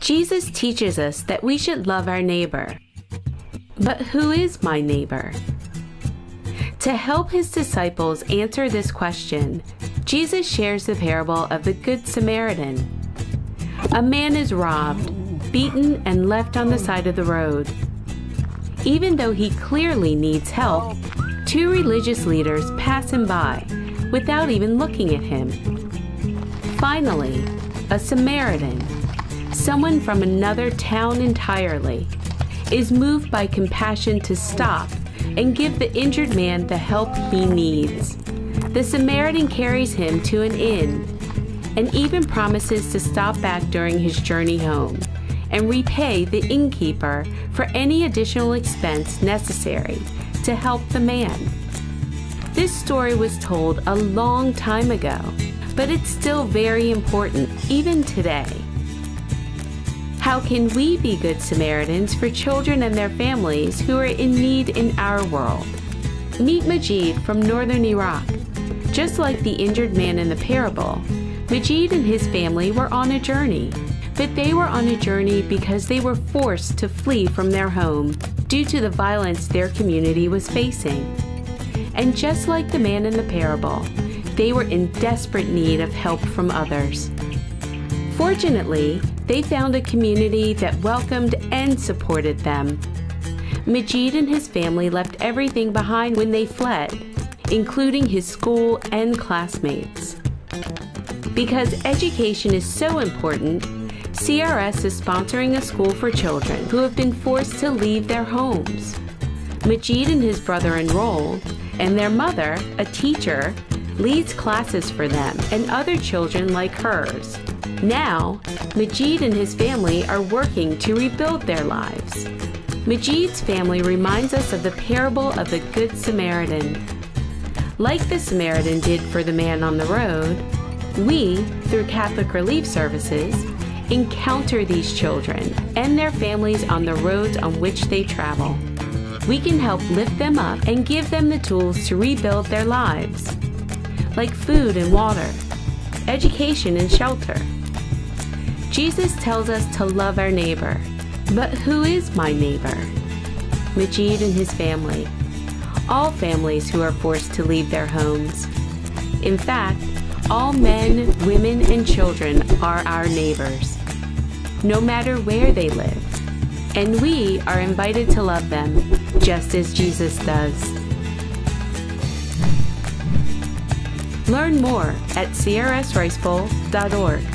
Jesus teaches us that we should love our neighbor. But who is my neighbor? To help his disciples answer this question, Jesus shares the parable of the Good Samaritan. A man is robbed, beaten, and left on the side of the road. Even though he clearly needs help, two religious leaders pass him by without even looking at him. Finally, a Samaritan, someone from another town entirely, is moved by compassion to stop and give the injured man the help he needs. The Samaritan carries him to an inn and even promises to stop back during his journey home and repay the innkeeper for any additional expense necessary to help the man. This story was told a long time ago, but it's still very important even today. How can we be good Samaritans for children and their families who are in need in our world? Meet Majid from northern Iraq. Just like the injured man in the parable, Majid and his family were on a journey, but they were on a journey because they were forced to flee from their home due to the violence their community was facing. And just like the man in the parable, they were in desperate need of help from others. Fortunately, they found a community that welcomed and supported them. Majid and his family left everything behind when they fled, including his school and classmates. Because education is so important, CRS is sponsoring a school for children who have been forced to leave their homes. Majid and his brother enrolled, and their mother, a teacher, leads classes for them and other children like hers. Now, Majid and his family are working to rebuild their lives. Majid's family reminds us of the parable of the Good Samaritan. Like the Samaritan did for the man on the road, we, through Catholic Relief Services, encounter these children and their families on the roads on which they travel. We can help lift them up and give them the tools to rebuild their lives, like food and water, education and shelter. Jesus tells us to love our neighbor. But who is my neighbor? Majid and his family. All families who are forced to leave their homes. In fact, all men, women, and children are our neighbors, no matter where they live. And we are invited to love them, just as Jesus does. Learn more at crsricebowl.org.